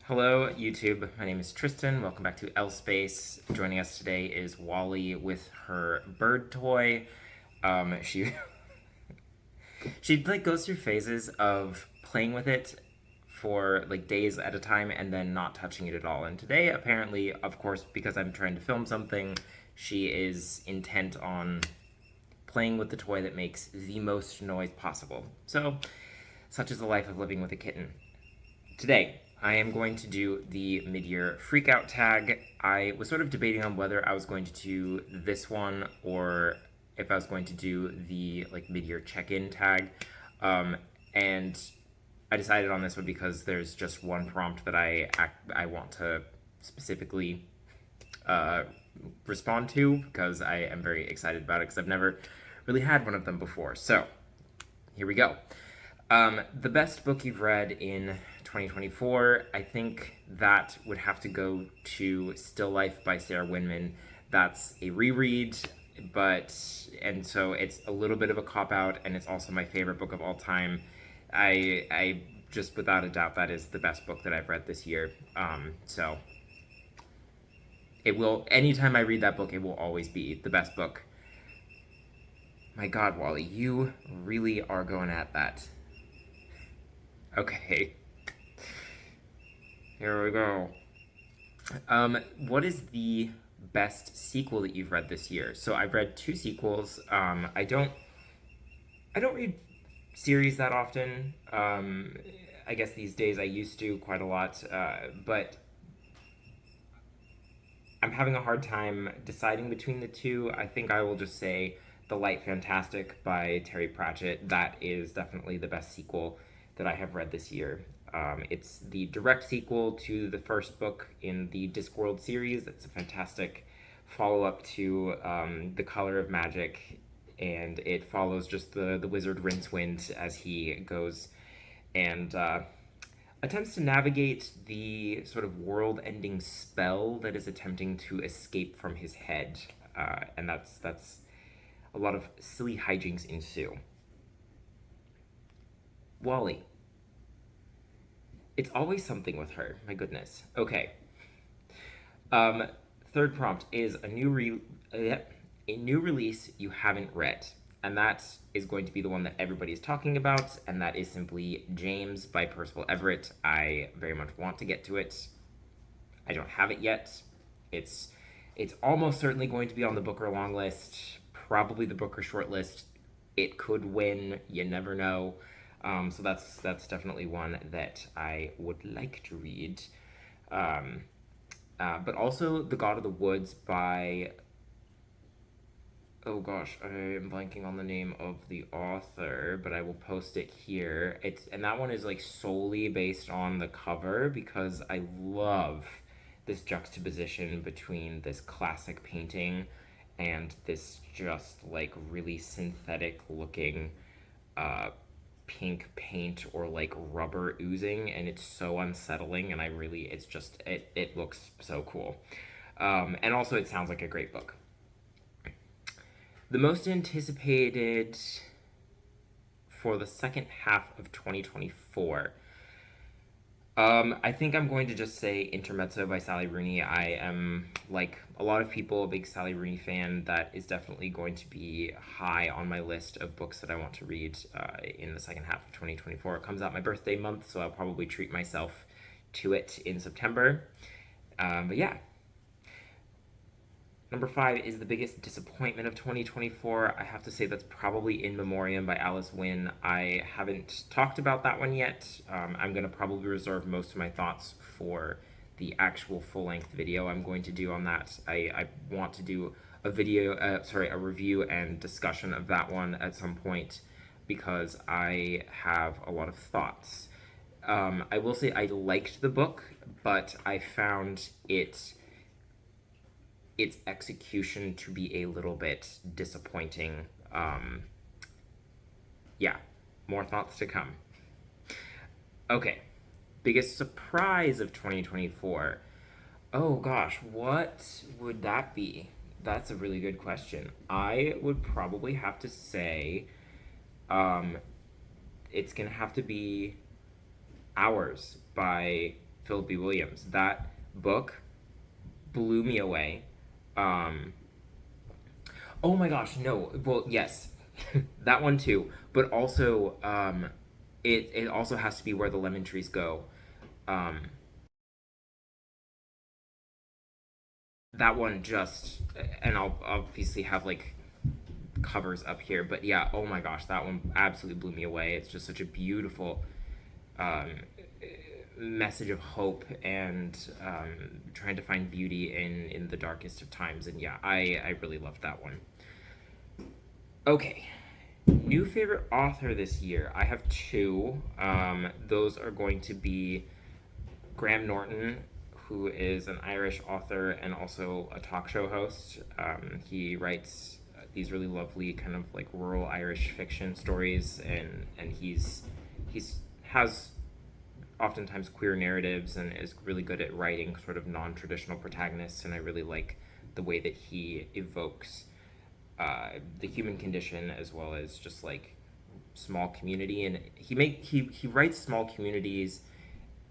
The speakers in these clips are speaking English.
Hello, YouTube. My name is Tristan. Welcome back to L Space. Joining us today is Wally with her bird toy. She she goes through phases of playing with it for days at a time and then not touching it at all. And today, apparently, of course, because I'm trying to film something, she is intent on playing with the toy that makes the most noise possible. So, such is the life of living with a kitten. Today, I am going to do the mid-year freakout tag. I was sort of debating on whether I was going to do this one or if I was going to do the mid-year check-in tag. And I decided on this one because there's just one prompt that I want to specifically respond to because I am very excited about it because I've never really had one of them before. So, here we go. The best book you've read in 2024, I think that would have to go to Still Life by Sarah Winman. That's a reread, and so it's a little bit of a cop-out, and it's also my favorite book of all time. I just, without a doubt, that is the best book that I've read this year. So it will, anytime I read that book, it will always be the best book. My God, Wally, you really are going at that. Okay. Here we go. What is the best sequel that you've read this year? So I've read two sequels. I don't read series that often. I guess these days I used to quite a lot, but I'm having a hard time deciding between the two. I think I will just say The Light Fantastic by Terry Pratchett. That is definitely the best sequel that I have read this year. It's the direct sequel to the first book in the Discworld series. It's a fantastic follow-up to The Color of Magic, and it follows just the wizard Rincewind as he goes and attempts to navigate the sort of world-ending spell that is attempting to escape from his head, and that's a lot of silly hijinks ensue. Wally. It's always something with her. My goodness. Okay. Third prompt is a new release you haven't read, and that is going to be the one that everybody is talking about, and that is simply James by Percival Everett. I very much want to get to it. I don't have it yet. It's almost certainly going to be on the Booker long list, probably the Booker short list. It could win. You never know. So that's definitely one that I would like to read. But also The God of the Woods by, oh gosh, I am blanking on the name of the author, but I will post it here. And that one is solely based on the cover because I love this juxtaposition between this classic painting and this just really synthetic looking pink paint or rubber oozing, and it's so unsettling, and it looks so cool. And also it sounds like a great book. The most anticipated for the second half of 2024. I think I'm going to just say Intermezzo by Sally Rooney. I am, like a lot of people, a big Sally Rooney fan. That is definitely going to be high on my list of books that I want to read in the second half of 2024. It comes out my birthday month, so I'll probably treat myself to it in September. But yeah. Number 5 is the biggest disappointment of 2024. I have to say that's probably In Memoriam by Alice Wynne. I haven't talked about that one yet. I'm going to probably reserve most of my thoughts for the actual full-length video I'm going to do on that. I want to do a review and discussion of that one at some point because I have a lot of thoughts. I will say I liked the book, but I found its execution to be a little bit disappointing. Yeah, more thoughts to come. Okay, biggest surprise of 2024. Oh gosh, what would that be? That's a really good question. I would probably have to say it's gonna have to be Hours by Philip B. Williams. That book blew me away. Um, oh my gosh, no. Well, yes, that one too. But also, it also has to be Where the Lemon Trees Go. Um, that one just, and I'll obviously have like covers up here, but yeah, oh my gosh, that one absolutely blew me away. It's just such a beautiful um, message of hope and trying to find beauty in the darkest of times. And yeah, I really loved that one. Okay, new favorite author this year. I have two. Those are going to be Graham Norton, who is an Irish author and also a talk show host. He writes these really lovely kind of like rural Irish fiction stories, and he's has oftentimes queer narratives and is really good at writing sort of non-traditional protagonists. And I really like the way that he evokes the human condition as well as just like small community. And he writes small communities,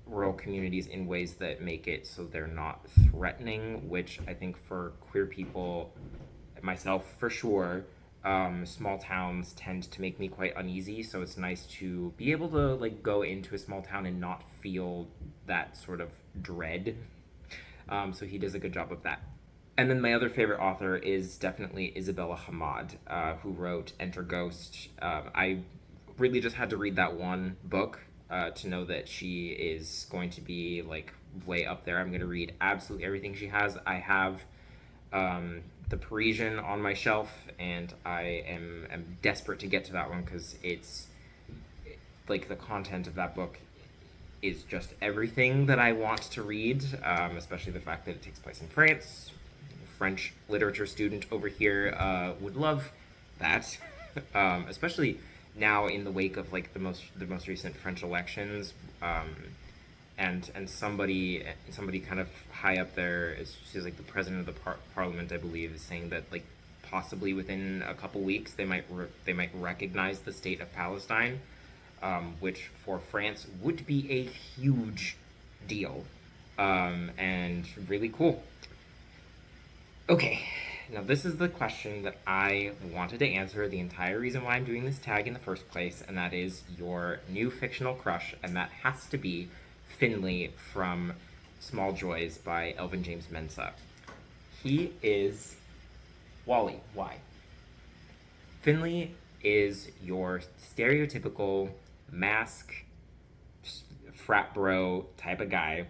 rural communities, in ways that make it so they're not threatening, which I think for queer people, myself for sure, small towns tend to make me quite uneasy. So it's nice to be able to like go into a small town and not feel that sort of dread. So he does a good job of that. And then my other favorite author is definitely Isabella Hamad, who wrote Enter Ghost. I really just had to read that one book to know that she is going to be like way up there. I'm going to read absolutely everything she has. I have The Parisian on my shelf, and am desperate to get to that one because it's like the content of that book is just everything that I want to read, especially the fact that it takes place in France. French literature student over here would love that, especially now in the wake of like the most recent French elections, and somebody kind of high up there is she's like the president of the parliament, I believe, is saying that like possibly within a couple weeks they might recognize the state of Palestine, which for France would be a huge deal, and really cool. Okay, now this is the question that I wanted to answer, the entire reason why I'm doing this tag in the first place, and that is your new fictional crush, and that has to be Finley from Small Joys by Elvin James Mensa. He is Wally. Why? Finley is your stereotypical mask frat bro type of guy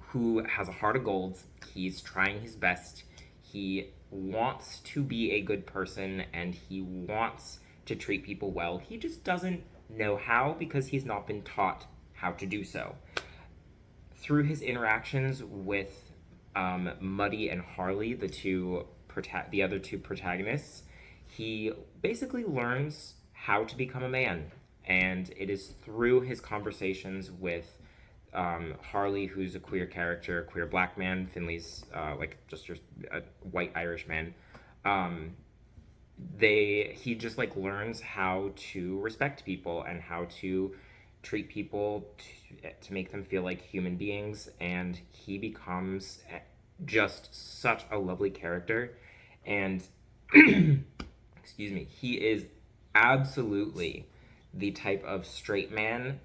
who has a heart of gold. He's trying his best. He wants to be a good person and he wants to treat people well. He just doesn't know how because he's not been taught how to do so. Through his interactions with Muddy and Harley, the other two protagonists, he basically learns how to become a man. And it is through his conversations with Harley, who's a queer character, a queer black man. Finley's like just a white Irish man. Um, he just like learns how to respect people and how to treat people to make them feel like human beings, and he becomes just such a lovely character. And excuse me, he is absolutely the type of straight man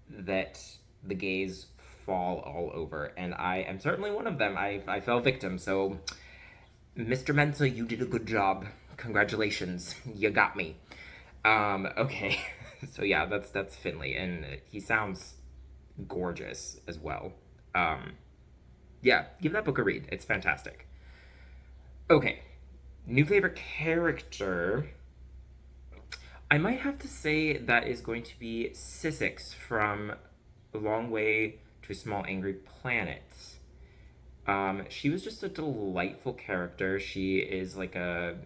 that the gays fall all over, and I am certainly one of them. I fell victim, so Mr. Mensa, you did a good job. Congratulations, you got me. Okay, so yeah, that's Finley, and he sounds gorgeous as well. Um, yeah, give that book a read. It's fantastic. Okay, new favorite character. I might have to say that is going to be Sissix from A Long Way to a Small Angry Planet. She was just a delightful character. She is like a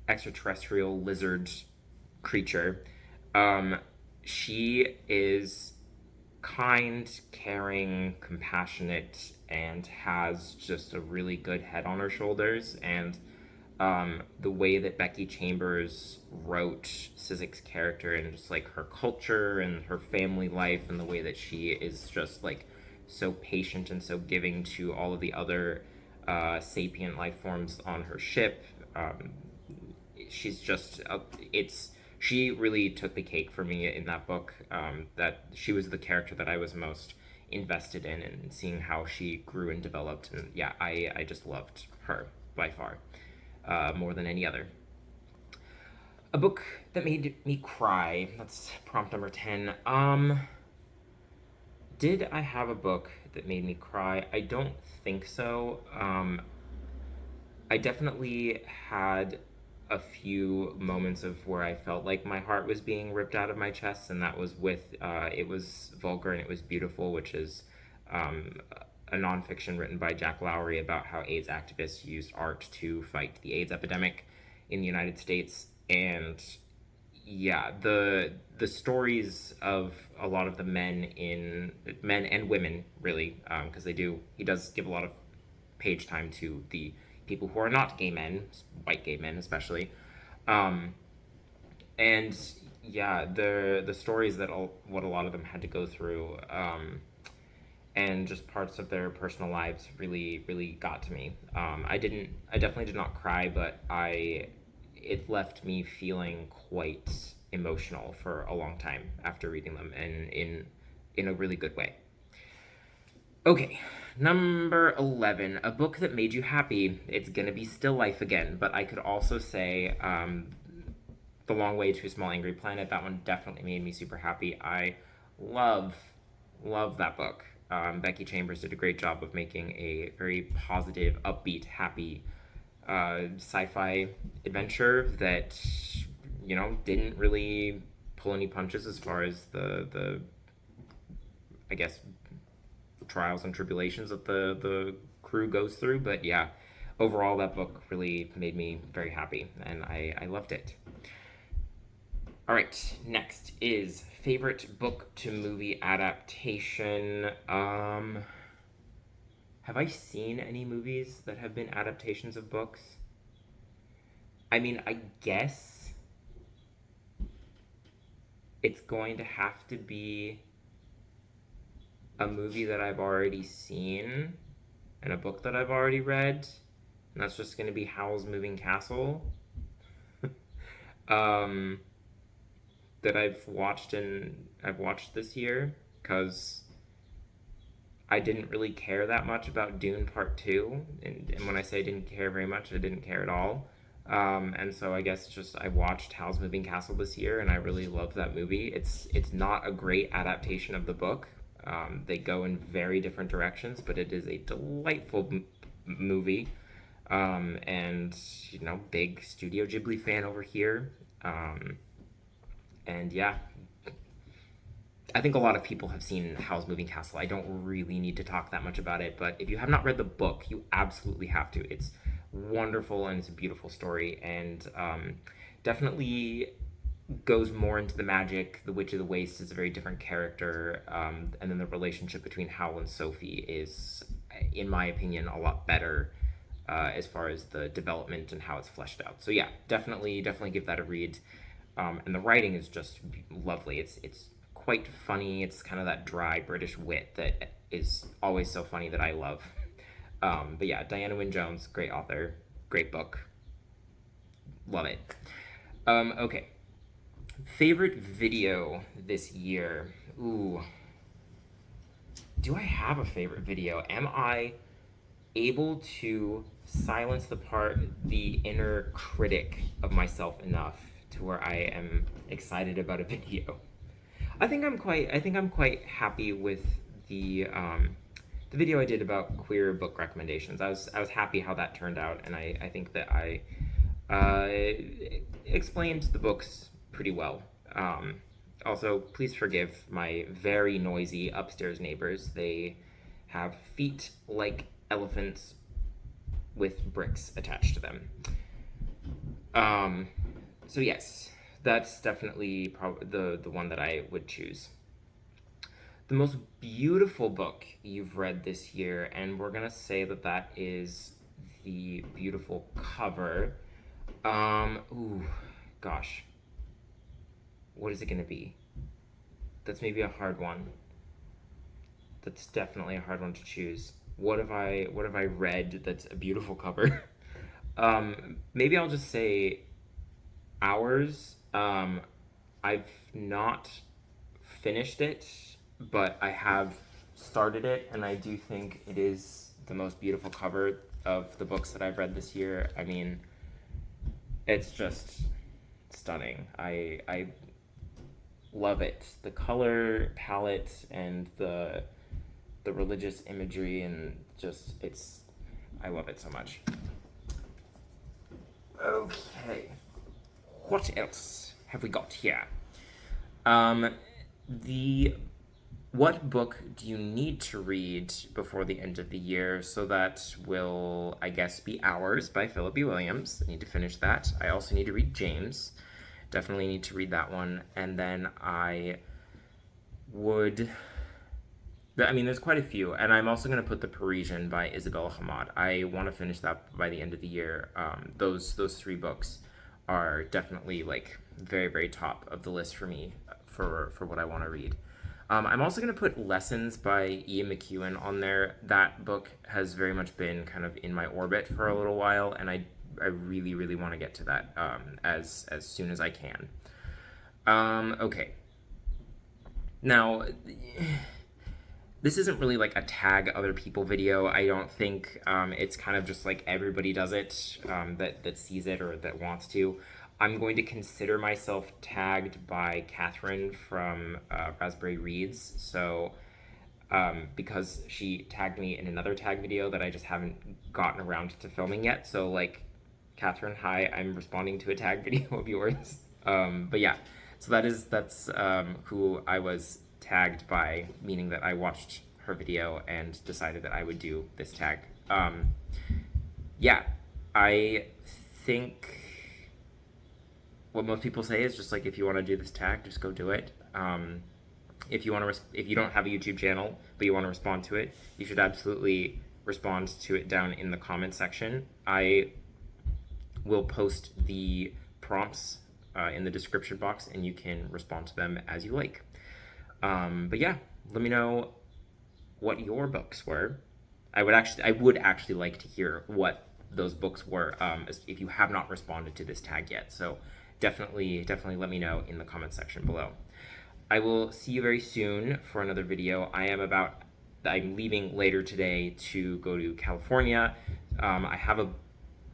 extraterrestrial lizard creature. Um, she is kind, caring, compassionate, and has just a really good head on her shoulders. And the way that Becky Chambers wrote Sizik's character and just like her culture and her family life and the way that she is just like so patient and so giving to all of the other sapient life forms on her ship. She's just it's she really took the cake for me in that book. That she was the character that I was most invested in, and seeing how she grew and developed. And yeah, I just loved her by far, more than any other. A book that made me cry. That's prompt number 10. Did I have a book that made me cry? I don't think so. I definitely had a few moments of where I felt like my heart was being ripped out of my chest, and that was with It Was Vulgar and It Was Beautiful, which is um, a nonfiction written by Jack Lowry about how AIDS activists used art to fight the AIDS epidemic in the United States. And yeah, the stories of a lot of the men and women really, because he does give a lot of page time to the people who are not gay men, white gay men especially, um, and yeah, the stories that what a lot of them had to go through, and just parts of their personal lives really got to me. I definitely did not cry, but I it left me feeling quite emotional for a long time after reading them, and in a really good way. Okay, number 11, a book that made you happy. It's gonna be Still Life again, but I could also say The Long Way to a Small Angry Planet. That one definitely made me super happy. I love, love that book. Becky Chambers did a great job of making a very positive, upbeat, happy sci fi adventure that, didn't really pull any punches as far as the I guess, trials and tribulations that the crew goes through. But yeah, overall, that book really made me very happy, and I loved it. All right, next is favorite book to movie adaptation. Have I seen any movies that have been adaptations of books? I mean, I guess it's going to have to be a movie that I've already seen and a book that I've already read, and that's just going to be Howl's Moving Castle. um, that I've watched this year because I didn't really care that much about Dune Part Two, and when I say I didn't care very much, I didn't care at all. And so I guess just I watched Howl's Moving Castle this year, and I really love that movie. It's not a great adaptation of the book. They go in very different directions, but it is a delightful movie. And big Studio Ghibli fan over here. And yeah, I think a lot of people have seen Howl's Moving Castle. I don't really need to talk that much about it, but if you have not read the book, you absolutely have to. It's wonderful and it's a beautiful story, and definitely goes more into the magic. The Witch of the Waste is a very different character, and then the relationship between Howl and Sophie is, in my opinion, a lot better as far as the development and how it's fleshed out. So yeah, definitely give that a read. And the writing is just lovely. It's quite funny. It's kind of that dry British wit that is always so funny that I love. But yeah, Diana Wynne Jones, great author, great book, love it. Okay, favorite video this year. Ooh, do I have a favorite video? Am I able to silence the inner critic of myself enough to where I am excited about a video? I think I'm quite happy with the video I did about queer book recommendations. I was happy how that turned out, and I think that I uh, explained the books pretty well. Also, please forgive my very noisy upstairs neighbors. They have feet like elephants with bricks attached to them. Um, so yes, that's definitely the one that I would choose. The most beautiful book you've read this year, and we're gonna say that that is the beautiful cover. Ooh, gosh, what is it gonna be? That's maybe a hard one. That's definitely a hard one to choose. What have I read that's a beautiful cover? Maybe I'll just say Hours. I've not finished it, but I have started it, and I do think it is the most beautiful cover of the books that I've read this year. I mean, it's just stunning. I love it. The color palette and the religious imagery and just it's I love it so much. Okay. What else have we got here? The What book do you need to read before the end of the year? So that will, I guess, be Hours by Philip B. Williams. I need to finish that. I also need to read James. Definitely need to read that one. And then there's quite a few. And I'm also going to put The Parisian by Isabella Hamad. I want to finish that by the end of the year. Those three books are definitely like very, very top of the list for me for what I want to read. I'm also going to put Lessons by Ian McEwan on there. That book has very much been kind of in my orbit for a little while, and I really, really want to get to that as soon as I can. Okay. Now, this isn't really like a tag other people video. I don't think it's kind of just like everybody does it that sees it or that wants to. I'm going to consider myself tagged by Catherine from Raspberry Reads. So because she tagged me in another tag video that I just haven't gotten around to filming yet. So like, Catherine, hi, I'm responding to a tag video of yours. But yeah, so that's who I was tagged by, meaning that I watched her video and decided that I would do this tag. Yeah, I think what most people say is just like, if you want to do this tag, just go do it. If you want to, if you don't have a YouTube channel but you want to respond to it, you should absolutely respond to it down in the comment section. I will post the prompts in the description box, and you can respond to them as you like. But yeah, let me know what your books were. I would actually like to hear what those books were, if you have not responded to this tag yet. So definitely let me know in the comment section below. I will see you very soon for another video. I'm leaving later today to go to California.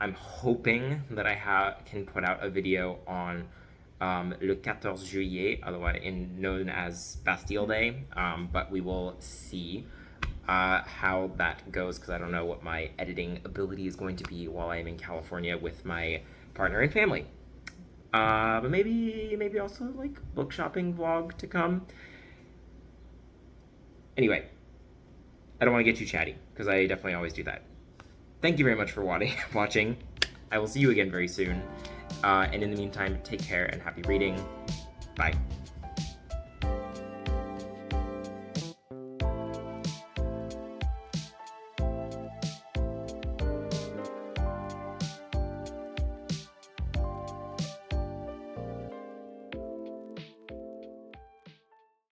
I'm hoping that I can put out a video on le 14 juillet, otherwise known as Bastille Day, but we will see how that goes, because I don't know what my editing ability is going to be while I'm in California with my partner and family. But maybe also like book shopping vlog to come. Anyway, I don't want to get too chatty, because I definitely always do that. Thank you very much for watching. I will see you again very soon. And in the meantime, take care and happy reading. Bye.